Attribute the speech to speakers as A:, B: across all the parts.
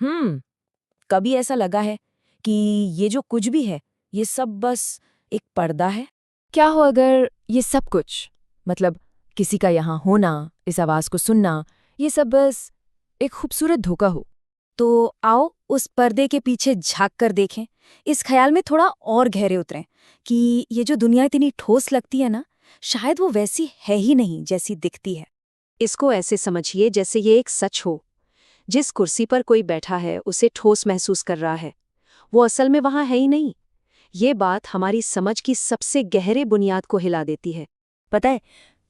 A: कभी ऐसा लगा है कि ये जो कुछ भी है ये सब बस एक पर्दा है?
B: क्या हो अगर ये सब कुछ, मतलब किसी का यहाँ होना, इस आवाज को सुनना, ये सब बस एक खूबसूरत धोखा हो?
A: तो आओ उस पर्दे के पीछे झांक कर देखें, इस ख्याल में थोड़ा और गहरे उतरें कि ये जो दुनिया इतनी ठोस लगती है ना, शायद वो वैसी है ही नहीं जैसी दिखती है।
C: इसको ऐसे समझिए जैसे ये एक सच हो। जिस कुर्सी पर कोई बैठा है उसे ठोस महसूस कर रहा है, वो असल में वहां है ही नहीं। ये बात हमारी समझ की सबसे गहरे बुनियाद को हिला देती है।
A: पता है,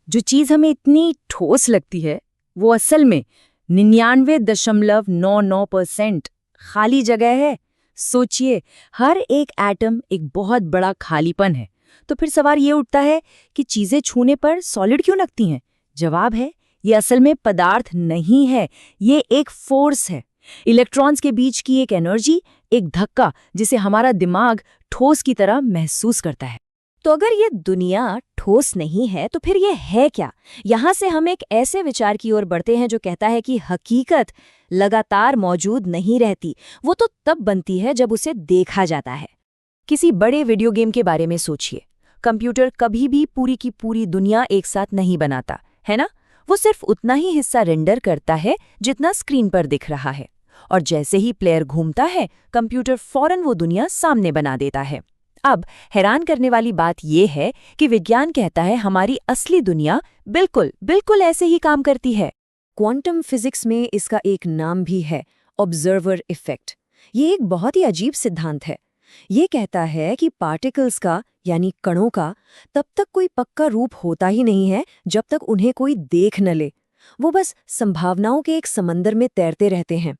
A: जो चीज़ हमें इतनी ठोस लगती है वो असल में 99.99% खाली जगह है। सोचिए, हर एक एटम एक बहुत बड़ा खालीपन है। तो फिर सवाल ये उठता है कि चीज़ें छूने पर सॉलिड क्यों लगती हैं? जवाब है, ये असल में पदार्थ नहीं है, ये एक फोर्स है। इलेक्ट्रॉन्स के बीच की एक एनर्जी, एक धक्का जिसे हमारा दिमाग ठोस की तरह महसूस करता है। तो अगर ये दुनिया ठोस नहीं है तो फिर ये है क्या? यहाँ से हम एक ऐसे विचार की ओर बढ़ते हैं जो कहता है कि हकीकत लगातार मौजूद नहीं रहती, वो तो तब बनती है जब उसे देखा जाता है। किसी बड़े वीडियो गेम के बारे में सोचिए। कंप्यूटर कभी भी पूरी की पूरी दुनिया एक साथ नहीं बनाता, है ना? वो सिर्फ उतना ही हिस्सा रेंडर करता है जितना स्क्रीन पर दिख रहा है, और जैसे ही प्लेयर घूमता है कंप्यूटर फौरन वो दुनिया सामने बना देता है। अब हैरान करने वाली बात यह है कि विज्ञान कहता है हमारी असली दुनिया बिल्कुल ऐसे ही काम करती है। क्वांटम फिजिक्स में इसका एक नाम भी है, ऑब्जर्वर इफेक्ट। ये एक बहुत ही अजीब सिद्धांत है। ये कहता है कि पार्टिकल्स का, यानी कणों का, तब तक कोई पक्का रूप होता ही नहीं है जब तक उन्हें कोई देख न ले। वो बस संभावनाओं के एक समंदर में तैरते रहते हैं,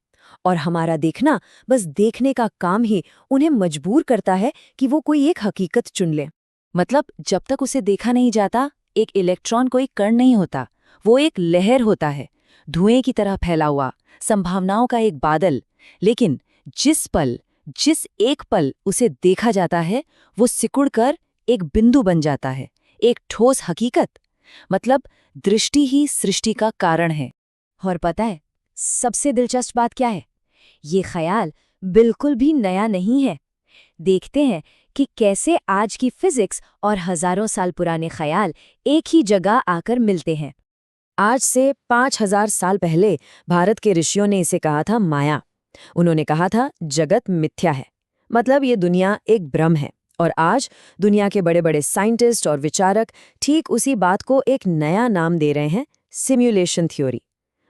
A: और हमारा देखना, बस देखने का काम ही उन्हें मजबूर करता है कि वो कोई एक हकीकत चुन ले। मतलब जब तक उसे देखा नहीं जाता, एक इलेक्ट्रॉन कोई कण नहीं होता, वो एक लहर होता है, धुएं की तरह फैला हुआ, संभावनाओं का एक बादल। लेकिन जिस एक पल उसे देखा जाता है वो सिकुड़कर एक बिंदु बन जाता है, एक ठोस हकीकत। मतलब दृष्टि ही सृष्टि का कारण है। और पता है सबसे दिलचस्प बात क्या है? ये ख्याल बिल्कुल भी नया नहीं है। देखते हैं कि कैसे आज की फिजिक्स और हजारों साल पुराने ख्याल एक ही जगह आकर मिलते हैं। आज से 5000 साल पहले भारत के ऋषियों ने इसे कहा था माया। उन्होंने कहा था जगत मिथ्या है, मतलब ये दुनिया एक भ्रम है। और आज दुनिया के बड़े बड़े साइंटिस्ट और विचारक ठीक उसी बात को एक नया नाम दे रहे हैं, सिम्युलेशन थ्योरी।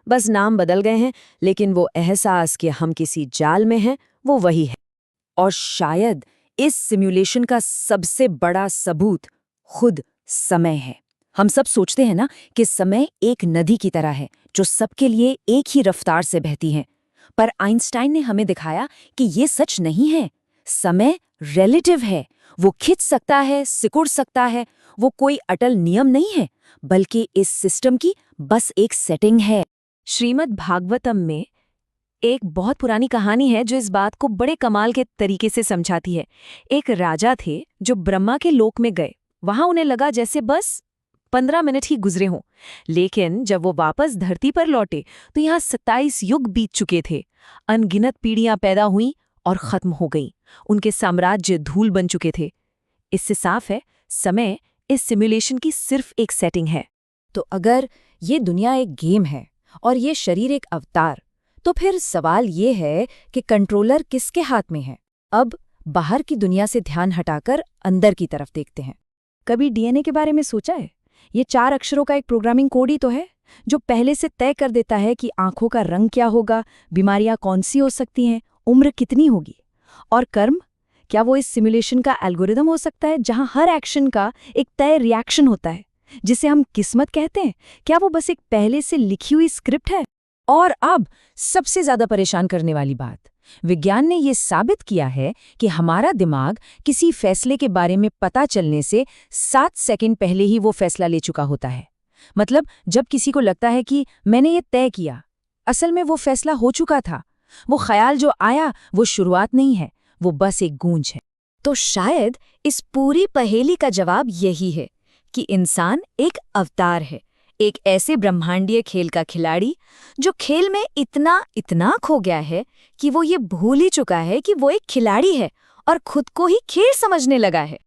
A: बस नाम बदल गए हैं, लेकिन वो एहसास कि हम किसी जाल में हैं वो वही है। और शायद इस सिम्युलेशन का सबसे बड़ा सबूत खुद समय है। हम सब सोचते हैं ना कि समय एक नदी की तरह है जो सबके लिए एक ही रफ्तार से बहती है, पर आइंस्टाइन ने हमें दिखाया कि ये सच नहीं है। समय रिलेटिव है, वो खिंच सकता है, सिकुड़ सकता है। वो कोई अटल नियम नहीं है, बल्कि इस सिस्टम की बस एक सेटिंग है। श्रीमद् भागवतम में एक बहुत पुरानी कहानी है जो इस बात को बड़े कमाल के तरीके से समझाती है। एक राजा थे जो ब्रह्मा के लोक में गए। वहां उन्हें लगा जैसे बस 15 मिनट ही गुजरे हों, लेकिन जब वो वापस धरती पर लौटे तो यहाँ 27 युग बीत चुके थे। अनगिनत पीढ़ियां पैदा हुईं और खत्म हो गईं। उनके साम्राज्य धूल बन चुके थे। इससे साफ है, समय इस सिमुलेशन की सिर्फ एक सेटिंग है। तो अगर ये दुनिया एक गेम है और ये शरीर एक अवतार, तो फिर सवाल ये है कि कंट्रोलर किसके हाथ में है? अब बाहर की दुनिया से ध्यान हटाकर अंदर की तरफ देखते हैं। कभी डीएनए के बारे में सोचा है? ये 4 अक्षरों का एक प्रोग्रामिंग कोड ही तो है जो पहले से तय कर देता है कि आंखों का रंग क्या होगा, बीमारियां कौन सी हो सकती हैं, उम्र कितनी होगी। और कर्म, क्या वो इस सिमुलेशन का एल्गोरिदम हो सकता है जहां हर एक्शन का एक तय रिएक्शन होता है, जिसे हम किस्मत कहते हैं? क्या वो बस एक पहले से लिखी हुई स्क्रिप्ट है? और अब सबसे ज्यादा परेशान करने वाली बात, विज्ञान ने ये साबित किया है कि हमारा दिमाग किसी फैसले के बारे में पता चलने से 7 सेकंड पहले ही वो फैसला ले चुका होता है। मतलब जब किसी को लगता है कि मैंने ये तय किया, असल में वो फैसला हो चुका था। वो ख्याल जो आया वो शुरुआत नहीं है, वो बस एक गूंज है। तो शायद इस पूरी पहेली का जवाब यही है कि इंसान एक अवतार है, एक ऐसे ब्रह्मांडीय खेल का खिलाड़ी जो खेल में इतना खो गया है कि वो ये भूल ही चुका है कि वो एक खिलाड़ी है और खुद को ही खेल समझने लगा है।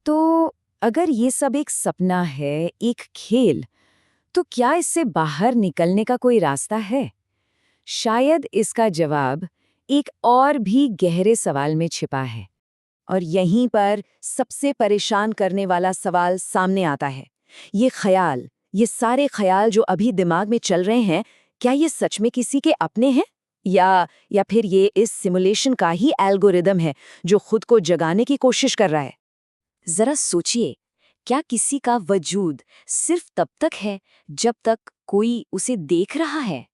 A: तो अगर ये सब एक सपना है, एक खेल, तो क्या इससे बाहर निकलने का कोई रास्ता है? शायद इसका जवाब एक और भी गहरे सवाल में छिपा है। और यहीं पर सबसे परेशान करने वाला सवाल सामने आता है। ये सारे ख्याल जो अभी दिमाग में चल रहे हैं, क्या ये सच में किसी के अपने हैं? या फिर ये इस सिमुलेशन का ही एल्गोरिदम है जो खुद को जगाने की कोशिश कर रहा है? जरा सोचिए, क्या किसी का वजूद सिर्फ तब तक है जब तक कोई उसे देख रहा है?